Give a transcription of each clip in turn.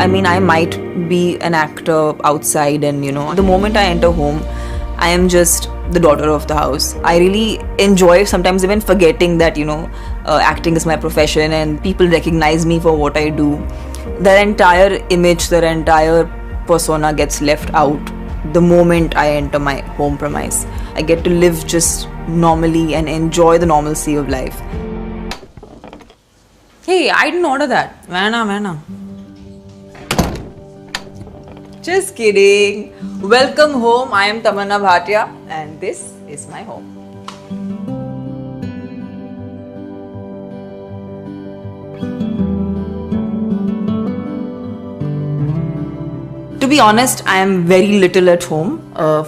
mean, I might be an actor outside, and the moment I enter home, I am just the daughter of the house. I really enjoy sometimes even forgetting that acting is my profession and people recognize me for what I do. Their entire image, their entire persona gets left out the moment I enter my home premise. I get to live just normally and enjoy the normalcy of life. Hey, I didn't order that. Vana. Just kidding. Welcome home. I am Tamanna Bhatia and this is my home. To be honest, I am very little at home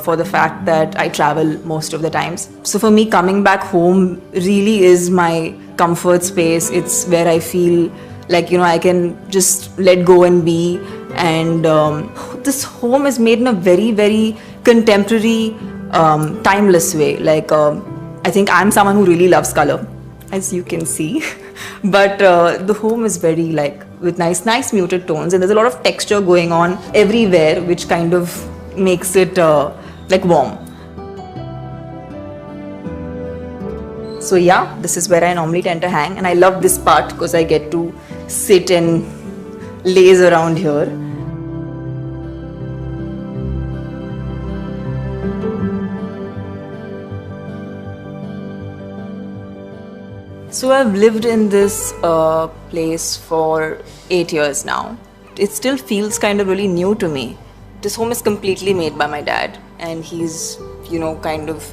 for the fact that I travel most of the times. So for me, coming back home really is my comfort space. It's where I feel like I can just let go and be. And this home is made in a very, very contemporary, timeless way. Like I think I'm someone who really loves color, as you can see. But the home is very with nice muted tones, and there's a lot of texture going on everywhere, which kind of makes it warm. So yeah, this is where I normally tend to hang, and I love this part because I get to sit and laze around here. So I've lived in this place for 8 years now. It still feels kind of really new to me. This home is completely made by my dad, and he's kind of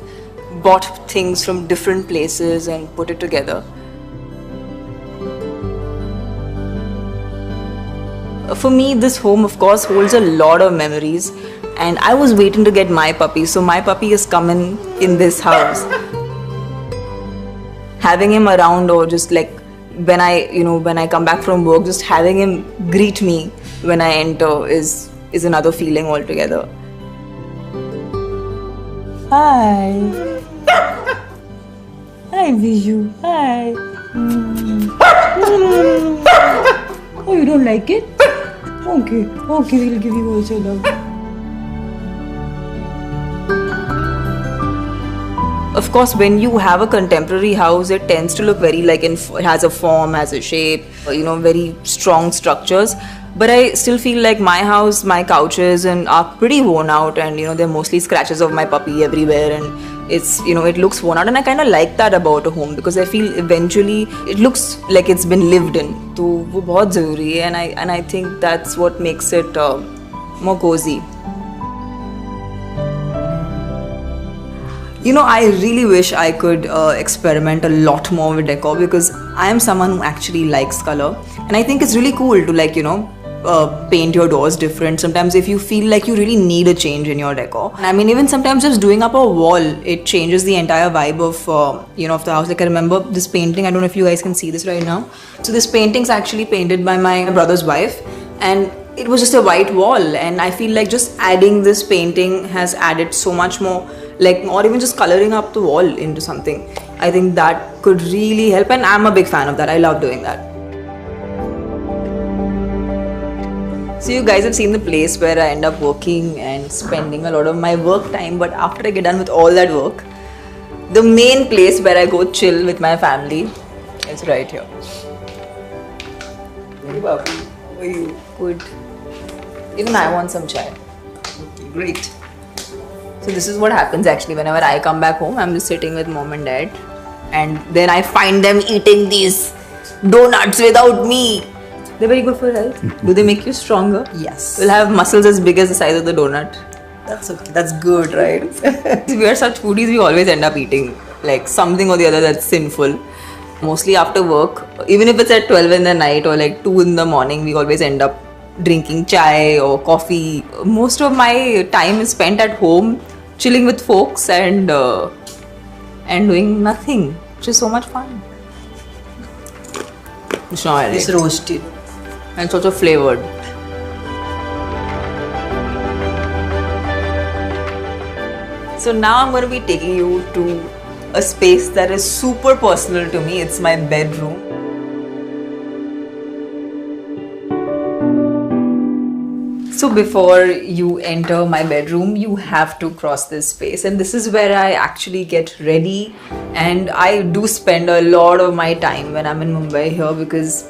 bought things from different places and put it together. For me, this home of course holds a lot of memories, and I was waiting to get my puppy. So my puppy is coming in this house. Having him around, or just when I come back from work, just having him greet me when I enter is another feeling altogether. Hi. Hi, Viju. Hi. Oh, you don't like it? Okay, we'll give you also love. Of course, when you have a contemporary house, it tends to look very it has a form, has a shape, very strong structures. But I still feel like my house, my couches are pretty worn out, and they're mostly scratches of my puppy everywhere, and it's it looks worn out, and I kind of like that about a home because I feel eventually it looks like it's been lived in. So वो बहुत ज़रूरी है, and I think that's what makes it more cozy. I really wish I could experiment a lot more with decor, because I am someone who actually likes color, and I think it's really cool to paint your doors different sometimes if you feel like you really need a change in your decor. I mean, even sometimes just doing up a wall, it changes the entire vibe of of the house. I remember this painting, I don't know if you guys can see this right now. So this painting's actually painted by my brother's wife, and it was just a white wall, and I feel like just adding this painting has added so much more, or even just coloring up the wall into something. I think that could really help, and I'm a big fan of that. I love doing that. So you guys have seen the place where I end up working and spending a lot of my work time, but after I get done with all that work, the main place where I go chill with my family is right here. Hey Babu, are you good? Even I want some chai. Great. So this is what happens actually whenever I come back home. I'm just sitting with mom and dad, and then I find them eating these donuts without me. They're very good for health. Do they make you stronger? Yes. We'll have muscles as big as the size of the donut. That's okay. That's good, right? We are such foodies, we always end up eating something or the other that's sinful. Mostly after work, even if it's at 12 in the night or 2 in the morning, we always end up drinking chai or coffee. Most of my time is spent at home, chilling with folks and doing nothing, which is so much fun. It's roasted. And it's also flavored. So now I'm going to be taking you to a space that is super personal to me. It's my bedroom. So before you enter my bedroom, you have to cross this space, and this is where I actually get ready. And I do spend a lot of my time when I'm in Mumbai here because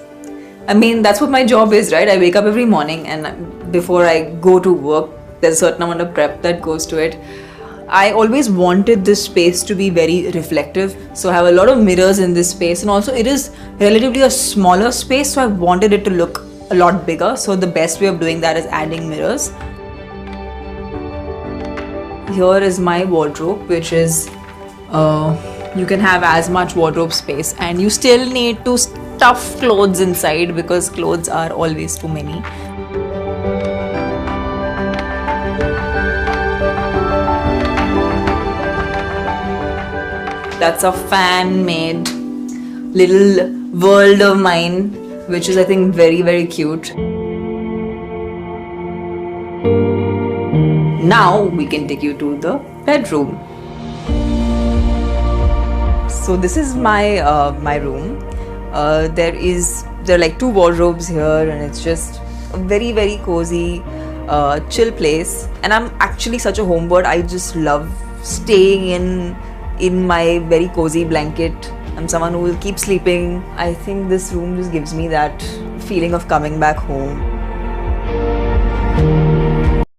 I mean that's what my job is, right? I wake up every morning, and before I go to work, there's a certain amount of prep that goes to it. I always wanted this space to be very reflective, so I have a lot of mirrors in this space, and also it is relatively a smaller space, so I wanted it to look a lot bigger. So the best way of doing that is adding mirrors. Here is my wardrobe, which is you can have as much wardrobe space, and you still need to stuff clothes inside because clothes are always too many. That's a fan-made little world of mine, which is I think very, very cute. Now we can take you to the bedroom. So this is my room. There are like 2 wardrobes here, and it's just a very, very cozy, chill place. And I'm actually such a homebird. I just love staying in my very cozy blanket. I'm someone who will keep sleeping. I think this room just gives me that feeling of coming back home.